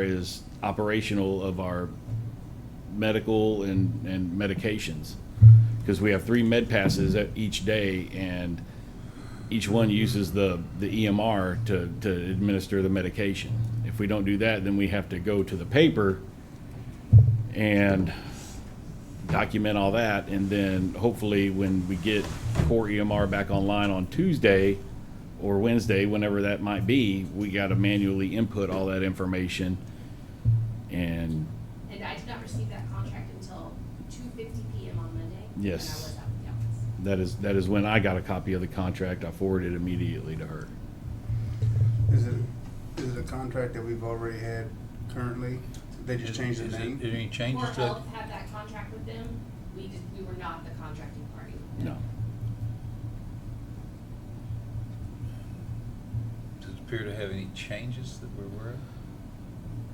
is operational of our medical and medications. Because we have 3 med passes each day, and each one uses the EMR to administer the medication. If we don't do that, then we have to go to the paper and document all that, and then hopefully when we get core EMR back online on Tuesday or Wednesday, whenever that might be, we got to manually input all that information. And I did not receive that contract until 2:50 p.m. on Monday. Yes. And I was out of the office. that is when I got a copy of the contract. I forwarded it immediately to her. Is it a contract that we've already had currently? They just changed the name? Is there any changes Core to it? Health had that contract with them. We were not the contracting party with them. No. Does it appear to have any changes that we're aware of?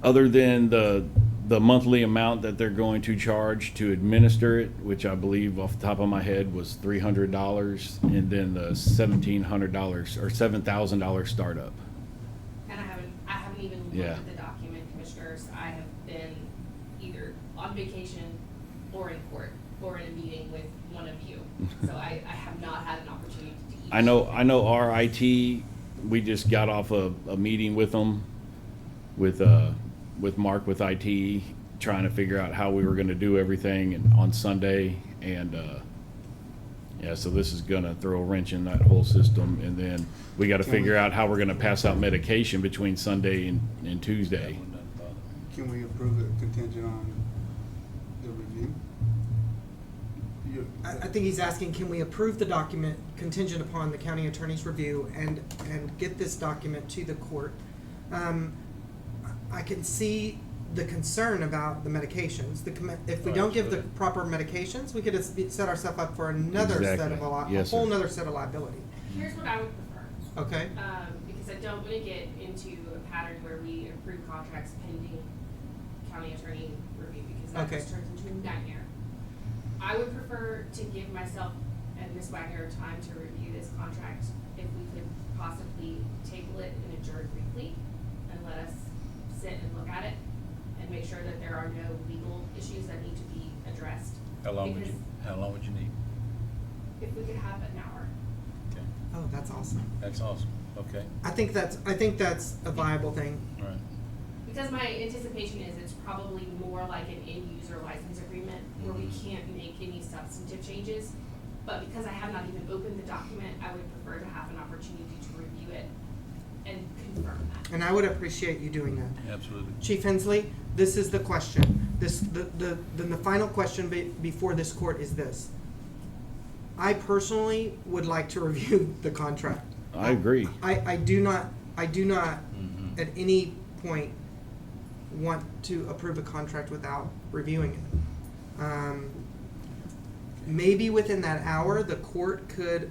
Other than the monthly amount that they're going to charge to administer it, which I believe off the top of my head was $300, and then the $1,700 or $7,000 startup. And I haven't even looked Yeah. at the document, commissioners. I have been either on vacation or in court or in a meeting with one of you. So I have not had an opportunity to even. I know our IT, we just got off a meeting with them, with Mark with IT, trying to figure out how we were gonna do everything on Sunday, and, yeah, so this is gonna throw a wrench in that whole system, and then we gotta figure out how we're gonna pass out medication between Sunday and Tuesday. That one doesn't bother me. Can we approve it contingent on the review? I think he's asking, can we approve the document contingent upon the county attorney's review and get this document to the court? I can see the concern about the medications. If we don't give the proper medications, we could have set ourselves up for another set of Exactly. Yes, a whole sir. nother set of liability. Here's what I would prefer. Okay? Because I don't want to get into a pattern where we approve contracts pending county attorney review, because that Okay. just turns into a nightmare. I would prefer to give myself and Ms. Wagner time to review this contract. If we could possibly table it and adjourn briefly and let us sit and look at it and make sure that there are no legal issues that need to be addressed. How long would Because you need? if we could have an hour. Okay, Oh, that's awesome. that's awesome, okay, I think that's a viable thing. all right. Because my anticipation is it's probably more like an end-user license agreement where we can't make any substantive changes. But because I have not even opened the document, I would prefer to have an opportunity to review it and confirm that. And I would appreciate you doing that. Absolutely. Chief Hensley, this is the question. The final question before this court is this. I personally would like to review the contract. I agree. I do not Mhm. at any point want to approve a contract without reviewing it. Maybe within that hour, the court could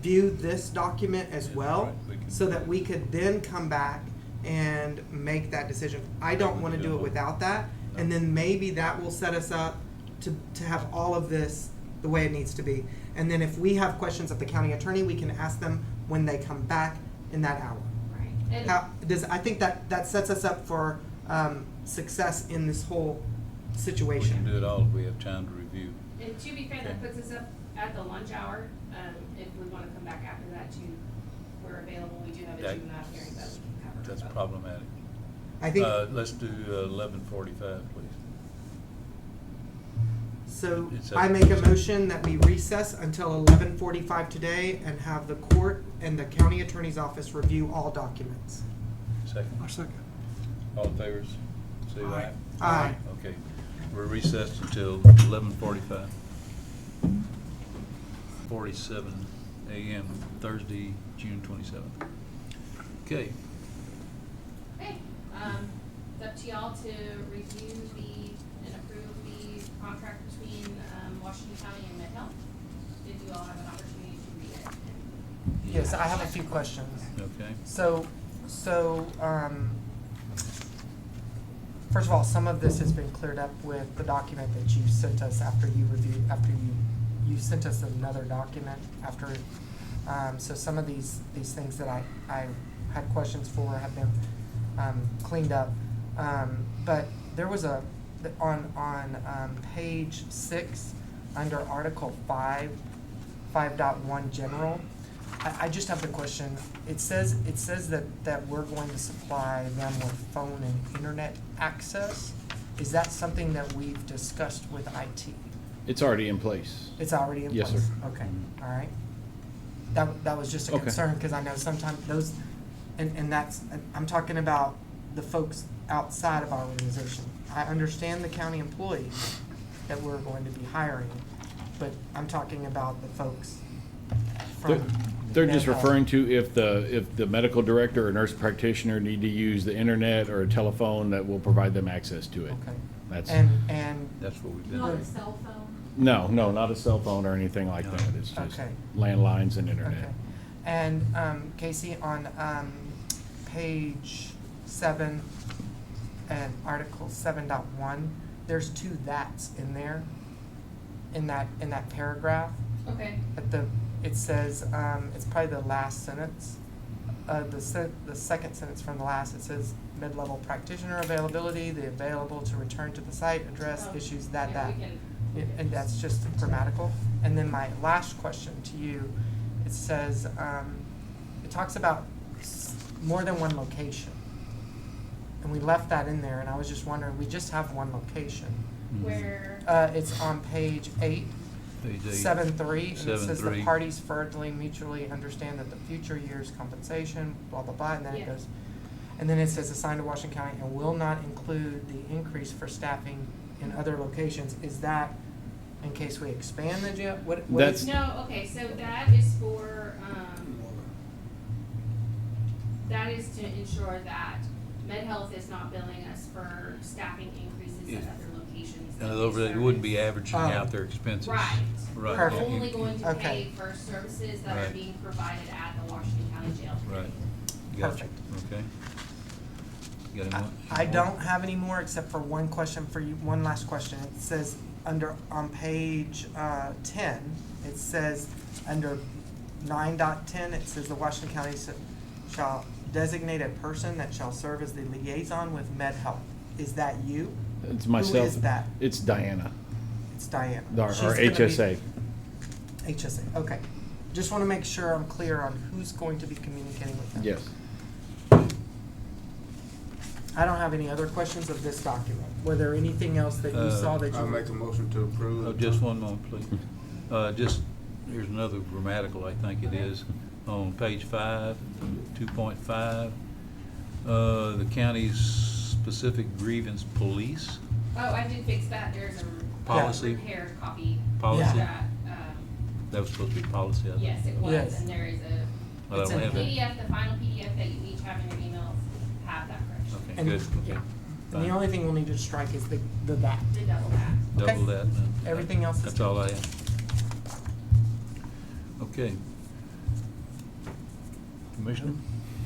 view this document as Yeah, well, right. We can- so that we could then come back and make that decision. I don't wanna do it without that, and then maybe that will set us up to have all of this the way it needs to be. And then if we have questions of the county attorney, we can ask them when they come back in that hour. Right. And I think that sets us up for success in this whole We situation. can do it all if we have time to review. And to be fair, that Okay. puts us up at the lunch hour. If we want to come back after that too, we're available. We do have a That- 2.5 hearing that we can cover. That's but- problematic. I think, Let's do 11:45, please. so it's I up- make a motion that we recess until 11:45 today and have the court and the county attorney's office review all documents. Second? second. All in favor, say aye. Aye. Okay, we're recessed until 11:45. 47 a.m., Thursday, June 27th. Okay, Okay, it's up to y'all to review and approve the contract between, Washington County and MedHealth. Did you all have an opportunity to read it? And- Yes, I have a few questions. okay. So, first of all, some of this has been cleared up with the document that you sent us after you sent us another document after, so some of these things that I had questions for have been, cleaned up. But there was on page 6, under Article 5.1 general, I just have the question. It says that we're going to supply them with phone and internet access. Is that something that we've discussed with IT? It's already in place. It's already in Yes, place? sir. Okay, all right. That was just a Okay. concern, because I know sometimes those, and that's, I'm talking about the folks outside of our organization. I understand the county employees that we're going to be hiring, but I'm talking about the folks from. They're just Med Health. referring to if the medical director or nurse practitioner need to use the internet or a telephone, that will provide them access to it. Okay. That's, And, That's what we've Not done. a cell phone. no, not a cell phone or anything like No. that. It's just Okay. landlines and okay. internet. And, Casey, on, page 7 and Article 7.1, there's 2 that's in there, in that paragraph. Okay. It says, it's probably the last sentence, the second sentence from the last, it says mid-level practitioner availability, the available to return to the site, address Oh, issues, yeah, that. we can- And that's just grammatical. And then my last question to you, it says, it talks about more than one location. And we left that in there, and I was just wondering, we just have one location. Where, It's on page 8. Page 8. 7.3, and it says the 7.3. parties furtherly mutually understand that the future year's compensation, blah, blah, blah, and then it Yeah. goes. And then it says assigned to Washington County and will not include the increase for staffing in other locations. Is that in case we expand the jail? What That's- is? no, okay, so that is for, that is to ensure that Med Health is not billing us for staffing increases Yeah. at other locations. In that other we words, you wouldn't be service. averaging out their expenses. Right. Right. We're Perfect. only going to Okay. pay for services that are Right. being provided at the Washington County Jail. Right. Gotcha. Perfect. Okay. Got any more? I don't have any more except for one question for you, one last question. It says on page 10, it says under 9.10, it says the Washington County shall designate a person that shall serve as the liaison with Med Health. Is that you? It's myself. is that? It's Diana, It's Diana. our She's gonna be- HSA. HSA, okay. Just want to make sure I'm clear on who's going to be communicating with them. Yes. I don't have any other questions of this document. Were there anything else that you saw that you? I'll make a motion to approve. Oh, just one moment, please. Just, here's another grammatical, I think it is, on page 5, 2.5. The county's specific grievance police Oh, I did fix that, there's a. Policy. Repaired copy. policy. of that, That was supposed to be policy, I think. yes, it was, Yes. and there is a Well, I It's don't in have that. PDF, the final PDF that you each have in your emails have that correction. Okay, And- good. yeah. Okay. And the only thing we'll need to strike is the that. The double that. Okay. Double that. then. Everything else is That's good. all I have. Okay. Commissioner?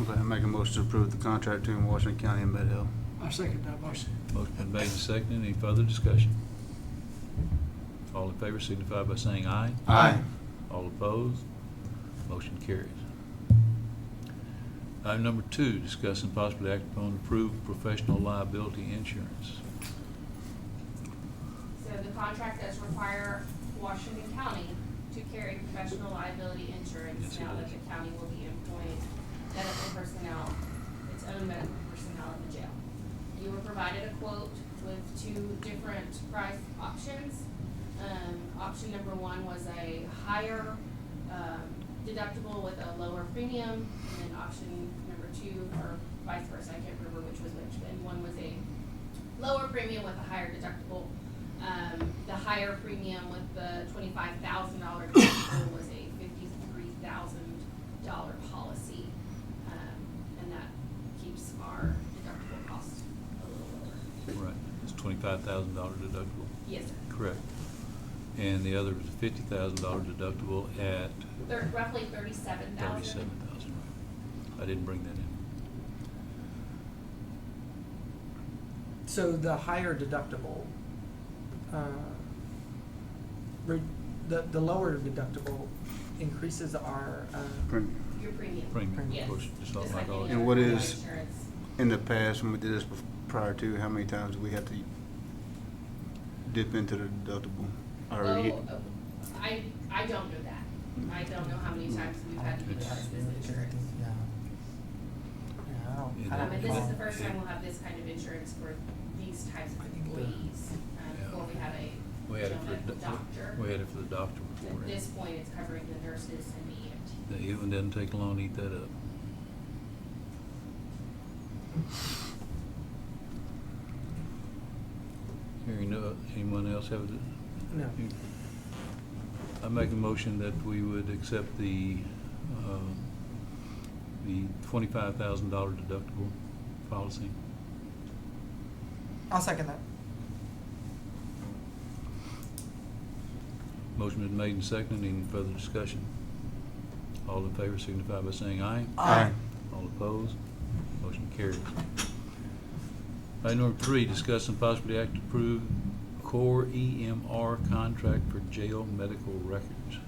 Okay, I make a motion to approve the contract between Washington County and Med Health. I second that motion. Motion been made and seconded. Any further discussion? All in favor signify by saying aye. Aye. All opposed? Motion carries. Item number 2, discuss and possibly act upon approved professional liability insurance. So the contract does require Washington County to carry professional liability insurance Yes, it now that does. the county will be employing medical personnel, its own medical personnel at the jail. You were provided a quote with 2 different price options. Option number 1 was a higher deductible with a lower premium, and then option number 2, or vice versa, I can't remember which was which, but one was a lower premium with a higher deductible. The higher premium with the $25,000 deductible was a $53,000 policy, and that keeps our deductible cost a little lower. Right. It's $25,000 deductible. Yes, sir. Correct. And the other was a $50,000 deductible at Roughly 37,000. $37,000. I didn't bring that in. So the higher deductible, the lower deductible increases our, Premium. Your premium. Premium, Yes. of course, just Just like like all. any And other what life is- insurance. In the past, when we did this prior to, how many times do we have to dip into the deductible? Or Oh, you- I don't know that. I don't know how many times we've had to utilize this insurance. Yeah. Yeah, I don't- I don't And this is the recall. first time we'll have this kind of insurance for these types of employees. Before we had a We had it for, general doctor. we had it for the doctor before. At this point, it's covering the nurses and the EMT. It even didn't take long to eat that up. Hearing no, anyone else have it? No. I make a motion that we would accept the $25,000 deductible policy. I'll second that. Motion been made and seconded. Any further discussion? All in favor signify by saying aye. Aye. All opposed? Motion carries. Item number 3, discuss and possibly act to approve core EMR contract for jail medical records.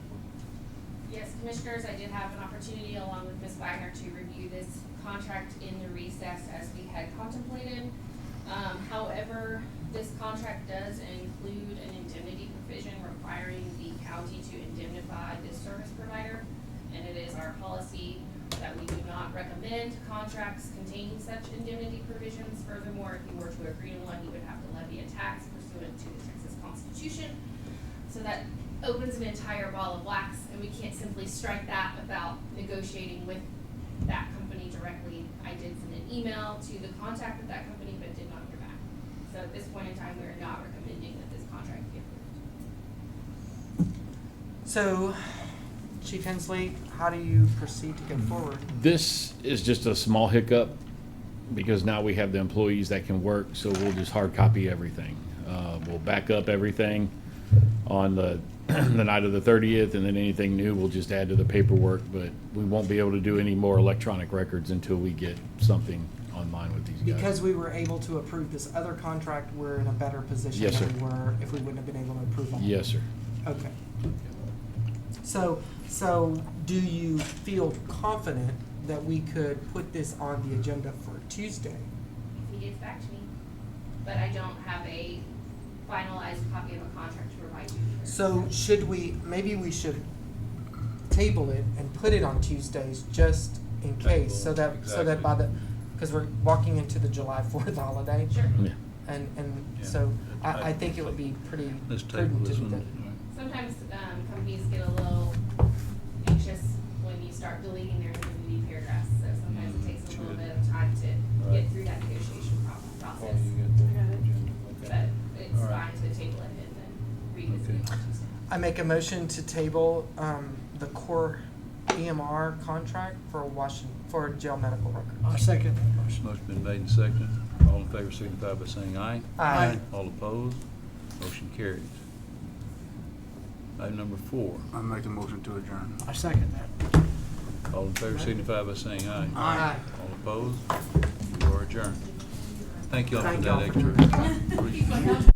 Yes, Commissioners, I did have an opportunity along with Ms. Wagner to review this contract in the recess as we had contemplated. However, this contract does include an indemnity provision requiring the county to indemnify this service provider. And it is our policy that we do not recommend contracts containing such indemnity provisions. Furthermore, if you were to agree to one, you would have to levy a tax pursuant to the Texas Constitution. So that opens an entire ball of wax, and we can't simply strike that without negotiating with that company directly. I did send an email to the contact of that company, but did not hear back. So at this point in time, we are not recommending that this contract be approved. So, Chief Hensley, how do you proceed to go forward? This is just a small hiccup because now we have the employees that can work, so we'll just hard copy everything. We'll back up everything on the, the night of the 30th, and then anything new we'll just add to the paperwork, but we won't be able to do any more electronic records until we get something online with these guys. Because we were able to approve this other contract, we're in a better position Yes, than sir. we were if we wouldn't have been able to approve all. Yes, sir. Okay. So do you feel confident that we could put this on the agenda for Tuesday? If he gets back to me, but I don't have a finalized copy of a contract to provide you. So maybe we should table it and put it on Tuesdays just in case, so that by the, because we're walking into the July 4th holiday. Sure. Yeah. And Yeah. so I think it would be pretty Let's table prudent to this do one. that. Sometimes, companies get a little anxious when you start deleting their indemnity paragraphs, so sometimes it takes a little bit of time to get through that negotiation process. But it's All right. fine to table it and then revisit it on Tuesday. I make a motion to table the core EMR contract for jail medical records. I second that motion. Motion been made and seconded. All in favor signify by saying aye. Aye. All opposed? Motion carries. Item number 4. I make a motion to adjourn. I second that. All in favor signify by saying aye. Aye. All opposed? You are adjourned. Thank you all for Thank that y'all for extra. Keep my